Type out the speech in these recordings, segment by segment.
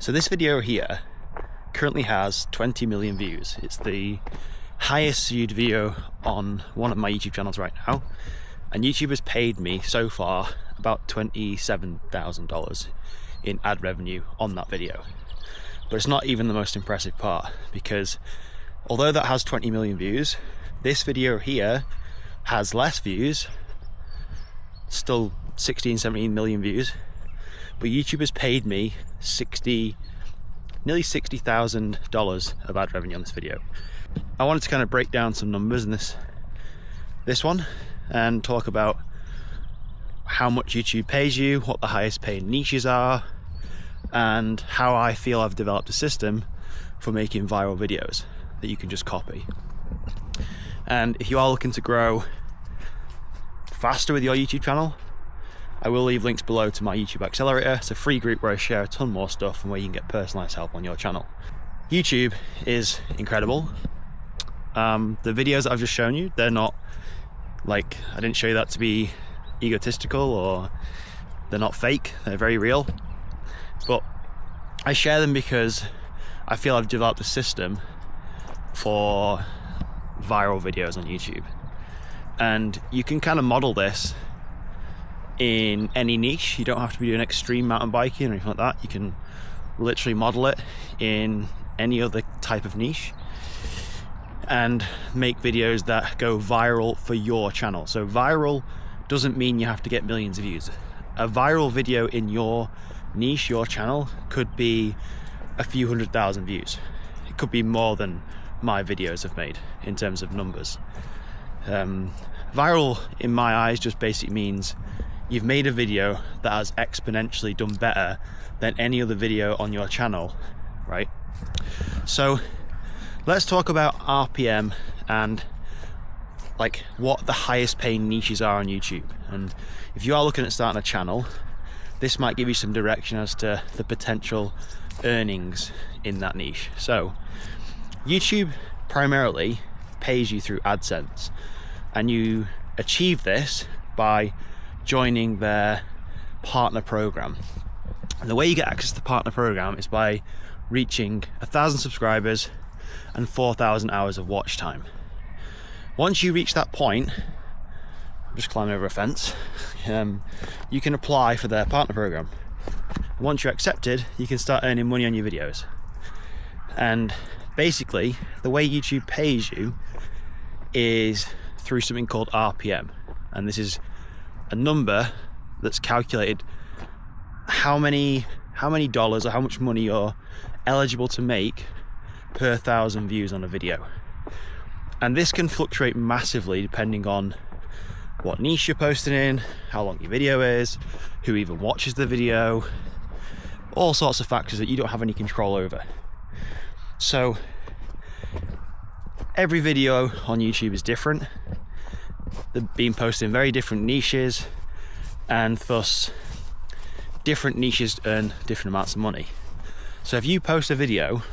So this video here currently has 20 million views. It's the highest viewed video on one of my YouTube channels right now, and YouTube has paid me so far about $27,000 in ad revenue on that video. But it's not even the most impressive part, because although that has 20 million views, this video here has less views, still 16, 17 million views, but YouTube has paid me nearly $60,000 of ad revenue on this video. I wanted to kind of break down some numbers in this one and talk about how much YouTube pays you, what the highest paying niches are, and how I feel I've developed a system for making viral videos that you can just copy. And if you are looking to grow faster with your YouTube channel, I will leave links below to my YouTube Accelerator. It's a free group where I share a ton more stuff and where you can get personalized help on your channel. YouTube is incredible. The videos that I've just shown you, they're not like, I didn't show you that to be egotistical, or they're not fake, they're very real. But I share them because I feel I've developed a system for viral videos on YouTube. And you can kind of model this in any niche. You don't have to be doing extreme mountain biking or anything like that. You can literally model it in any other type of niche and make videos that go viral for your channel. So viral doesn't mean you have to get millions of views. A viral video in your niche, your channel, could be a few 100,000 views. It could be more than my videos have made in terms of numbers. Viral in my eyes just basically means you've made a video that has exponentially done better than any other video on your channel, right? So let's talk about RPM and like what the highest paying niches are on YouTube. And if you are looking at starting a channel, this might give you some direction as to the potential earnings in that niche. So YouTube primarily pays you through AdSense, and you achieve this by joining their partner program. And the way you get access to the partner program is by reaching 1,000 subscribers and 4,000 hours of watch time. Once you reach that point, I'm just climbing over a fence, you can apply for their partner program. Once you're accepted, you can start earning money on your videos. And basically, the way YouTube pays you is through something called RPM. And this is a number that's calculated how many dollars or how much money you're eligible to make per 1,000 views on a video. And this can fluctuate massively depending on what niche you're posting in, how long your video is, who even watches the video, all sorts of factors that you don't have any control over. So every video on YouTube is different. They're being posted in very different niches, and thus different niches earn different amounts of money. So if you post a video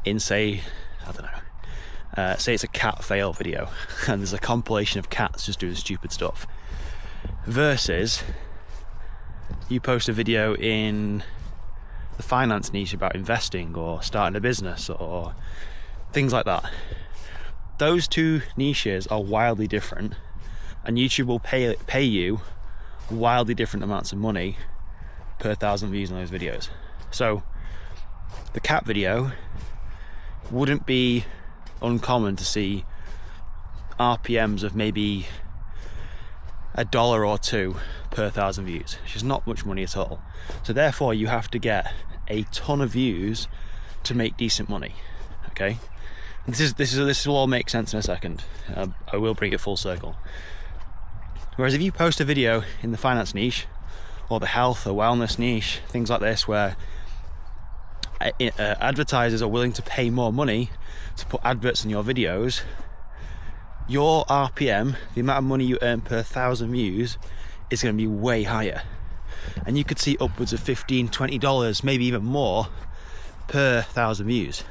in, say, I don't know, say it's a cat fail video and there's a compilation of cats just doing stupid stuff, versus you post a video in the finance niche about investing or starting a business or things like that. Those two niches are wildly different, and YouTube will pay you wildly different amounts of money per 1,000 views on those videos. So the cat video wouldn't be uncommon to see RPMs of maybe $1 or $2 per 1,000 views, which is not much money at all. So therefore you have to get a ton of views to make decent money. Okay, this will all make sense in a second. I will bring it full circle. Whereas if you post a video in the finance niche or the health or wellness niche, things like this, where advertisers are willing to pay more money to put adverts in your videos, your RPM, the amount of money you earn per 1,000 views, is going to be way higher. And you could see upwards of $15, $20, maybe even more per 1,000 views.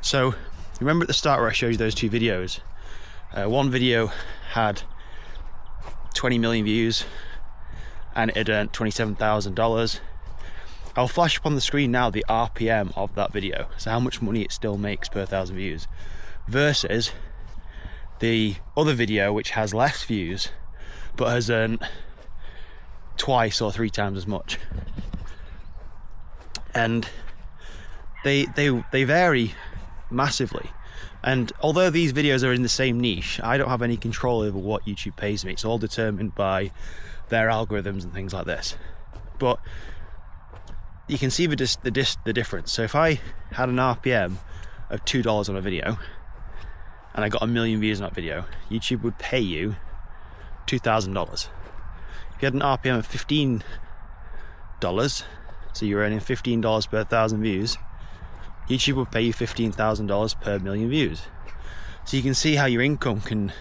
So remember at the start where I showed you those two videos, one video had 20 million views and it earned $27,000. I'll flash up on the screen now the RPM of that video, so how much money it still makes per 1,000 views, versus the other video which has less views but has earned twice or 3 times as much. And they vary massively. And although these videos are in the same niche, I don't have any control over what YouTube pays me. It's all determined by their algorithms and things like this. But you can see the difference. So if I had an RPM of $2 on a video and I got 1 million views on that video, YouTube would pay you $2,000. If you had an RPM of $15, so you're earning $15 per 1,000 views, YouTube will pay you $15,000 per 1 million views. So you can see how your income can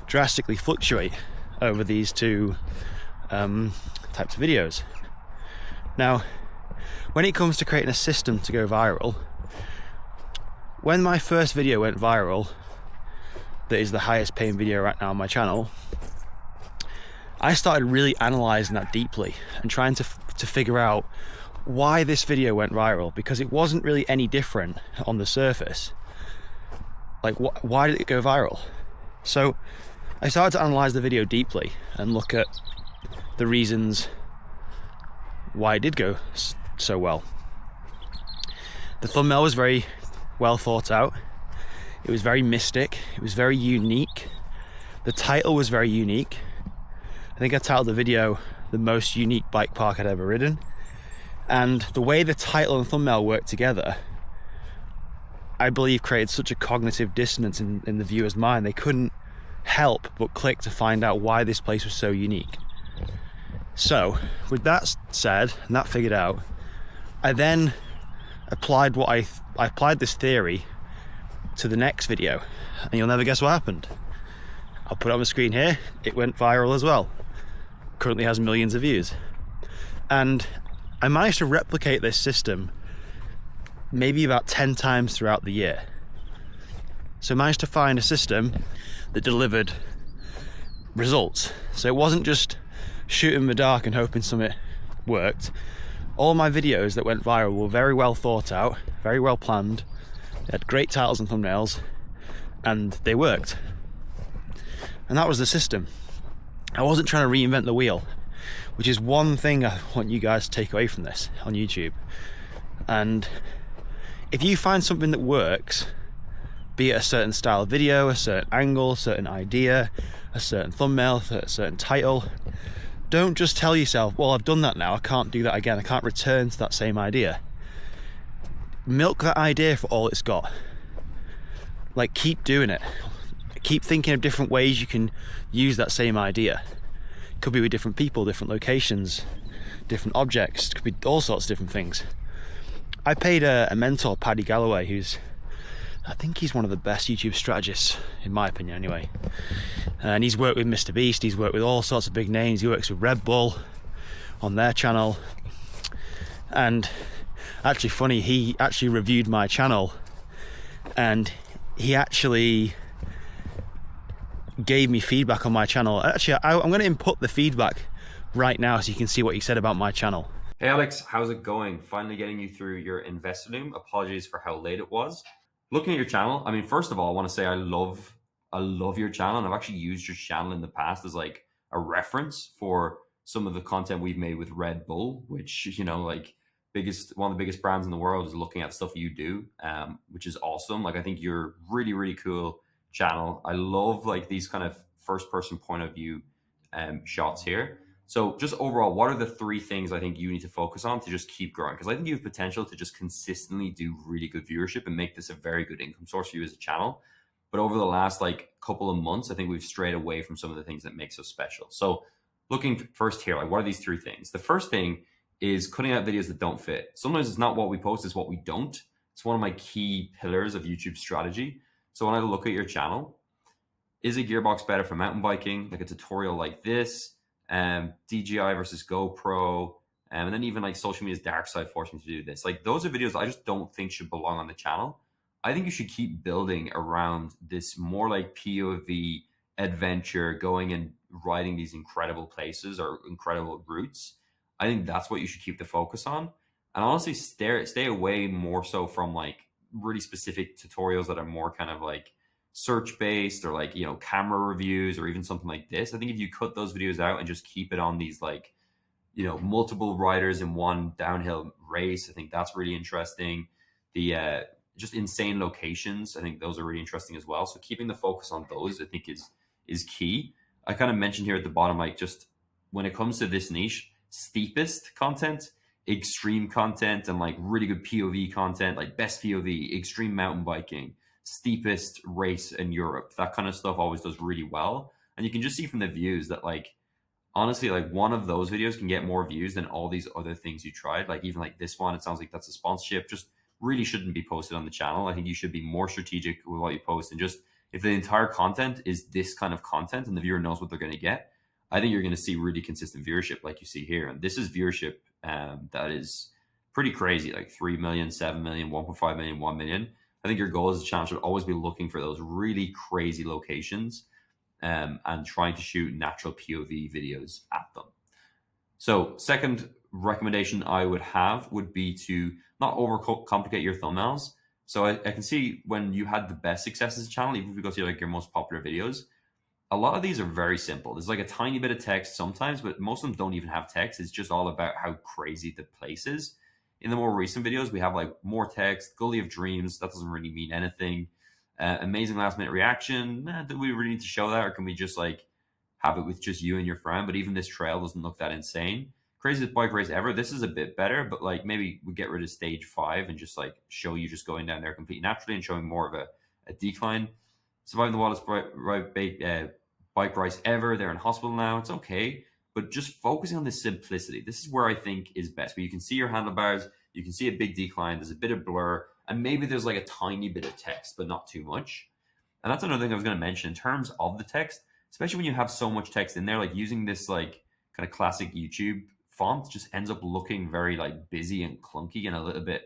drastically fluctuate over these two types of videos. Now, when it comes to creating a system to go viral, when my first video went viral, that is the highest paying video right now on my channel, I started really analysing that deeply and trying to figure out why this video went viral, because it wasn't really any different on the surface. Like, why did it go viral? So I started to analyse the video deeply and look at the reasons why it did go so well. The thumbnail was very well thought out. It was very mystic. It was very unique. The title was very unique. I think I titled the video "The Most Unique Bike Park I'd Ever Ridden." And the way the title and thumbnail worked together, I believe, created such a cognitive dissonance in the viewer's mind. They couldn't help but click to find out why this place was so unique. So, with that said, and that figured out, I then applied I applied this theory to the next video, and you'll never guess what happened. I'll put it on the screen here. It went viral as well. Currently has millions of views. And I managed to replicate this system maybe about 10 times throughout the year. So I managed to find a system that delivered results. So it wasn't just shooting in the dark and hoping something worked. All my videos that went viral were very well thought out, very well planned. They had great titles and thumbnails, and they worked. And that was the system. I wasn't trying to reinvent the wheel, which is one thing I want you guys to take away from this on YouTube. And if you find something that works, be it a certain style of video, a certain angle, a certain idea, a certain thumbnail, a certain title, don't just tell yourself, well, I've done that now, I can't do that again, I can't return to that same idea. Milk that idea for all it's got. Like, keep doing it. Keep thinking of different ways you can use that same idea. Could be with different people, different locations, different objects, could be all sorts of different things. I paid a mentor, Paddy Galloway, I think he's one of the best YouTube strategists, in my opinion anyway. And he's worked with Mr. Beast, he's worked with all sorts of big names, he works with Red Bull on their channel. And actually funny, he actually reviewed my channel, and he actually gave me feedback on my channel. Actually, I'm going to input the feedback right now so you can see what he said about my channel. Hey Alex, how's it going? Finally getting you through your investor loom. Apologies for how late it was. Looking at your channel, I mean, first of all, I want to say I love your channel, and I've actually used your channel in the past as like a reference for some of the content we've made with Red Bull, which, you know, like one of the biggest brands in the world is looking at stuff you do, which is awesome. Like, I think you're really cool channel. I love like these kind of first person point of view shots here. So just overall, what are the 3 things I think you need to focus on to just keep growing? Because I think you have potential to just consistently do really good viewership and make this a very good income source for you as a channel. But over the last like couple of months, I think we've strayed away from some of the things that makes us special. So looking first here, like, what are these 3 things? The first thing is cutting out videos that don't fit. Sometimes it's not what we post, it's what we don't. It's one of my key pillars of YouTube strategy. So when I look at your channel, is a gearbox better for mountain biking? Like a tutorial like this, DJI versus GoPro, and then even like social media's dark side forced me to do this. Like, those are videos I just don't think should belong on the channel. I think you should keep building around this more like POV adventure, going and riding these incredible places or incredible routes. I think that's what you should keep the focus on. And honestly, stay away more so from like really specific tutorials that are more kind of like search based, or like, you know, camera reviews, or even something like this. I think if you cut those videos out and just keep it on these like, you know, multiple riders in one downhill race, I think that's really interesting. The just insane locations, I think those are really interesting as well. So keeping the focus on those, I think is key. I kind of mentioned here at the bottom, like, just when it comes to this niche, steepest content, extreme content, and like really good POV content, like best POV, extreme mountain biking, steepest race in Europe, that kind of stuff always does really well. And you can just see from the views that, like, honestly, like, one of those videos can get more views than all these other things you tried. Like, even like this one, it sounds like that's a sponsorship, just really shouldn't be posted on the channel. I think you should be more strategic with what you post, and just, if the entire content is this kind of content and the viewer knows what they're going to get, I think you're going to see really consistent viewership like you see here. And this is viewership that is pretty crazy, like 3 million, 7 million, 1.5 million, 1 million. I think your goal as a channel should always be looking for those really crazy locations, and trying to shoot natural POV videos at them. So second recommendation I would have would be to not overcomplicate your thumbnails. So I can see when you had the best success as a channel, even if you go to like your most popular videos, a lot of these are very simple. There's like a tiny bit of text sometimes, but most of them don't even have text. It's just all about how crazy the place is. In the more recent videos, we have like more text, Gully of Dreams, that doesn't really mean anything. Amazing last minute reaction, do we really need to show that, or can we just like have it with just you and your friend? But even this trail doesn't look that insane. Craziest bike race ever, this is a bit better, but like maybe we get rid of stage 5 and just like show you just going down there completely naturally and showing more of a decline. Surviving the wildest bike race ever, they're in hospital now, it's okay, but just focusing on the simplicity. This is where I think is best, where you can see your handlebars, you can see a big decline, there's a bit of blur, and maybe there's like a tiny bit of text, but not too much. And that's another thing I was going to mention in terms of the text, especially when you have so much text in there, like using this like kind of classic YouTube font just ends up looking very like busy and clunky and a little bit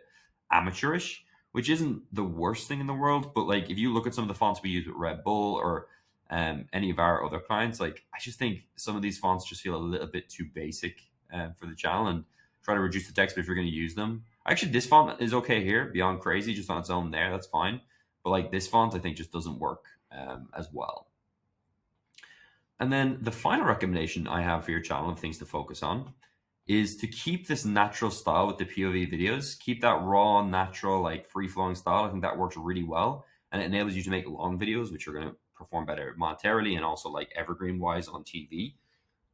amateurish, which isn't the worst thing in the world. But like, if you look at some of the fonts we use with Red Bull, or any of our other clients, like, I just think some of these fonts just feel a little bit too basic for the channel, and try to reduce the text. But if you're going to use them, actually this font is okay here, Beyond Crazy, just on its own there, that's fine. But like this font, I think just doesn't work as well. And then the final recommendation I have for your channel of things to focus on is to keep this natural style with the POV videos. Keep that raw, natural, like free-flowing style. I think that works really well, and it enables you to make long videos, which are going to perform better monetarily and also like evergreen-wise on TV.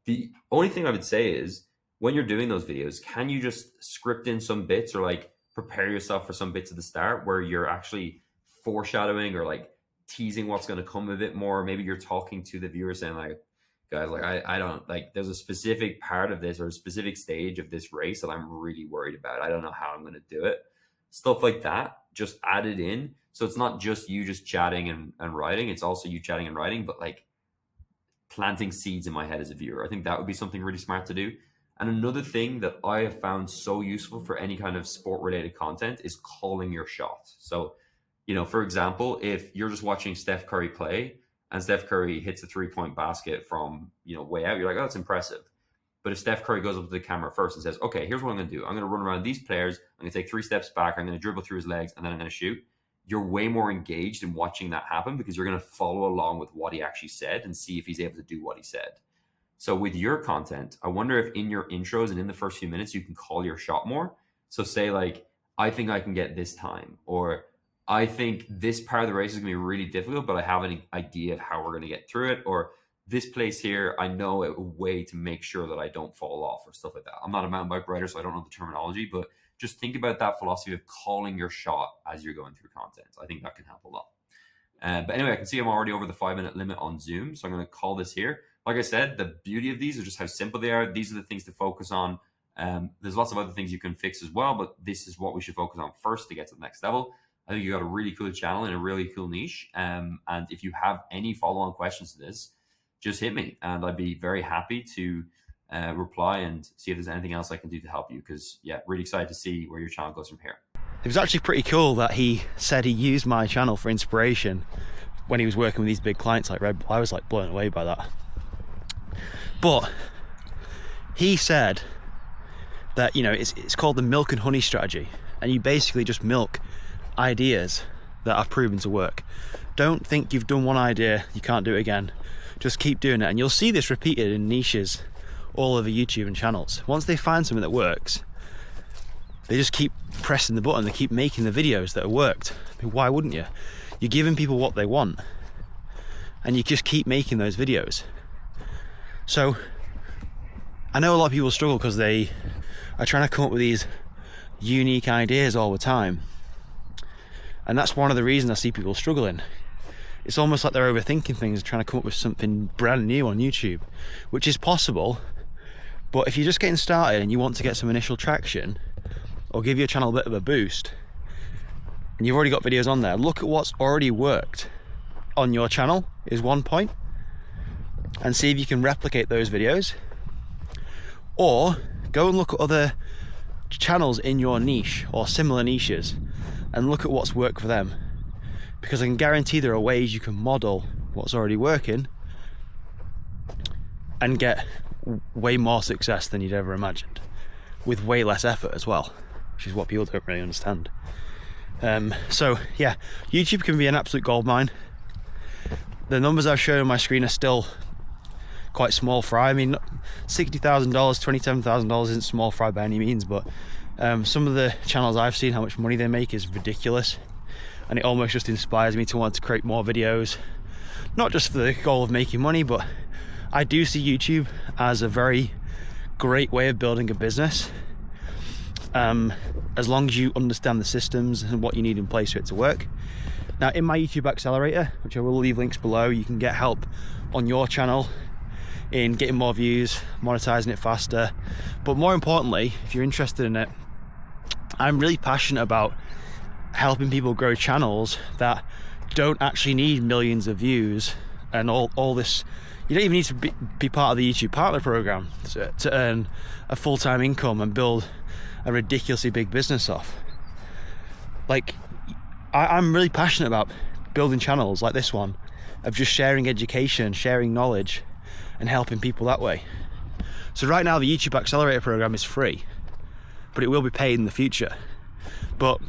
The only thing I would say is, when you're doing those videos, can you just script in some bits, or like prepare yourself for some bits at the start where you're actually foreshadowing or like teasing what's going to come a bit more? Maybe you're talking to the viewer saying like, guys, like I don't, like, there's a specific part of this or a specific stage of this race that I'm really worried about. I don't know how I'm going to do it. Stuff like that, just add it in. So it's not just you just chatting and writing, it's also you chatting and writing, but like planting seeds in my head as a viewer. I think that would be something really smart to do. And another thing that I have found so useful for any kind of sport related content is calling your shot. So, you know, for example, if you're just watching Steph Curry play and Steph Curry hits a 3-point basket from, you know, way out, you're like, oh, that's impressive. But if Steph Curry goes up to the camera first and says, okay, here's what I'm going to do. I'm going to run around these players. I'm going to take 3 steps back. I'm going to dribble through his legs, and then I'm going to shoot. You're way more engaged in watching that happen, because you're going to follow along with what he actually said and see if he's able to do what he said. So with your content, I wonder if in your intros and in the first few minutes, you can call your shot more. So say like, I think I can get this time, or I think this part of the race is going to be really difficult, but I have an idea of how we're going to get through it. Or this place here, I know a way to make sure that I don't fall off, or stuff like that. I'm not a mountain bike rider, so I don't know the terminology, but just think about that philosophy of calling your shot as you're going through content. I think that can help a lot. But anyway, I can see I'm already over the 5-minute limit on Zoom, so I'm going to call this here. Like I said, the beauty of these is just how simple they are. These are the things to focus on. There's lots of other things you can fix as well, but this is what we should focus on first to get to the next level. I think you got a really cool channel in a really cool niche. And if you have any follow-on questions to this, just hit me, and I'd be very happy to reply and see if there's anything else I can do to help you. Because yeah, really excited to see where your channel goes from here. It was actually pretty cool that he said he used my channel for inspiration when he was working with these big clients like Red Bull. I was like blown away by that. But he said that, you know, it's called the milk and honey strategy, and you basically just milk ideas that are proven to work. Don't think you've done one idea, you can't do it again. Just keep doing it, and you'll see this repeated in niches all over YouTube and channels. Once they find something that works, they just keep pressing the button, they keep making the videos that have worked. I mean, why wouldn't you? You're giving people what they want, and you just keep making those videos. So I know a lot of people struggle because they are trying to come up with these unique ideas all the time, and that's one of the reasons I see people struggling. It's almost like they're overthinking things, trying to come up with something brand new on YouTube, which is possible, but if you're just getting started and you want to get some initial traction or give your channel a bit of a boost, and you've already got videos on there, look at what's already worked on your channel is one point, and see if you can replicate those videos, or go and look at other channels in your niche or similar niches and look at what's worked for them, because I can guarantee there are ways you can model what's already working and get way more success than you'd ever imagined, with way less effort as well, which is what people don't really understand. So yeah, YouTube can be an absolute goldmine. The numbers I've shown on my screen are still quite small fry. I mean, $60,000, $27,000 isn't small fry by any means, but some of the channels I've seen, how much money they make is ridiculous, and it almost just inspires me to want to create more videos, not just for the goal of making money, but I do see YouTube as a very great way of building a business, as long as you understand the systems and what you need in place for it to work. Now, in my YouTube Accelerator, which I will leave links below, you can get help on your channel in getting more views, monetizing it faster. But more importantly, if you're interested in it, I'm really passionate about helping people grow channels that don't actually need millions of views and all this. You don't even need to be part of the YouTube Partner Program to earn a full-time income and build a ridiculously big business off. Like, I'm really passionate about building channels like this one, of just sharing education, sharing knowledge, and helping people that way. So right now the YouTube Accelerator program is free, but it will be paid in the future. But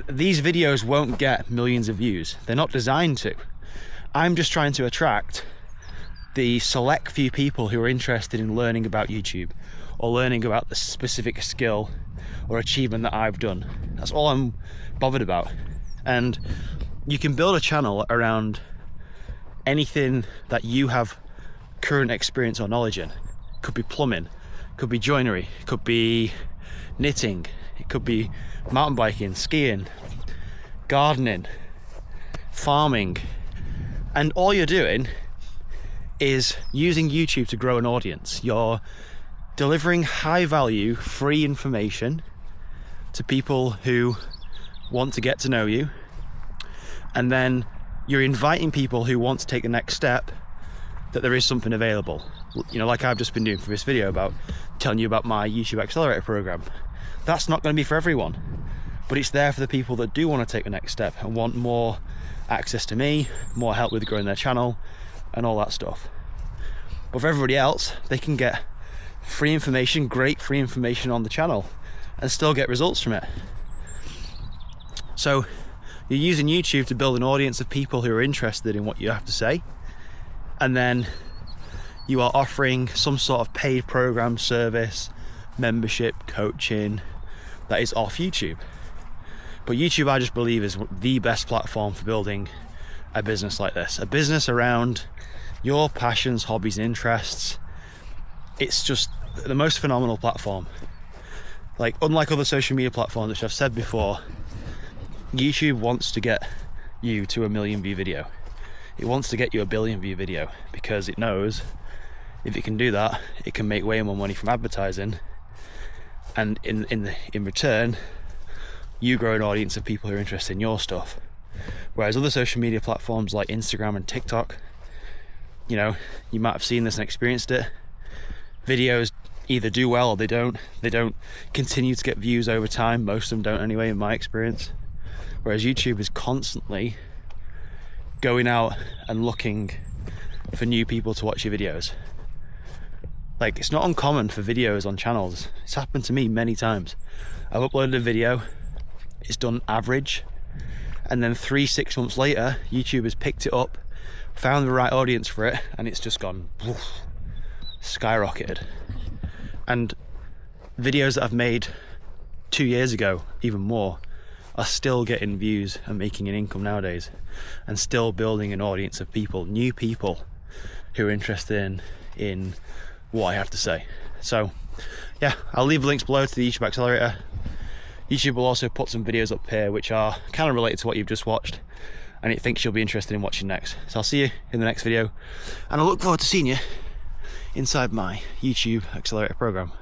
these videos won't get millions of views. They're not designed to. I'm just trying to attract the select few people who are interested in learning about YouTube or learning about the specific skill or achievement that I've done. That's all I'm bothered about. And you can build a channel around anything that you have current experience or knowledge in. It could be plumbing, could be joinery, it could be knitting, it could be mountain biking, skiing, gardening, farming, and all you're doing is using YouTube to grow an audience. You're delivering high value, free information to people who want to get to know you, and then you're inviting people who want to take the next step, that there is something available. You know, like I've just been doing for this video about telling you about my YouTube Accelerator program. That's not going to be for everyone, but it's there for the people that do want to take the next step and want more access to me, more help with growing their channel and all that stuff. But for everybody else, they can get free information, great free information on the channel, and still get results from it. So you're using YouTube to build an audience of people who are interested in what you have to say, and then you are offering some sort of paid program, service, membership, coaching that is off YouTube. But YouTube, I just believe, is the best platform for building a business like this, a business around your passions, hobbies, and interests. It's just the most phenomenal platform. Like, unlike other social media platforms, which I've said before, YouTube wants to get you to a 1 million view video. It wants to get you a 1 billion view video, because it knows if it can do that, it can make way more money from advertising, and in return, you grow an audience of people who are interested in your stuff. Whereas other social media platforms like Instagram and TikTok, you know, you might have seen this and experienced it. Videos either do well or they don't. They don't continue to get views over time. Most of them don't anyway, in my experience. Whereas YouTube is constantly going out and looking for new people to watch your videos. Like, it's not uncommon for videos on channels. It's happened to me many times. I've uploaded a video, it's done average, and then 3-6 months later, YouTube has picked it up, found the right audience for it, and it's just gone woof, skyrocketed. And videos that I've made 2 years ago, even more, are still getting views and making an income nowadays, and still building an audience of people, new people who are interested in what I have to say. So yeah, I'll leave links below to the YouTube Accelerator. YouTube will also put some videos up here which are kind of related to what you've just watched, and it thinks you'll be interested in watching next. So I'll see you in the next video, and I look forward to seeing you inside my YouTube Accelerator program.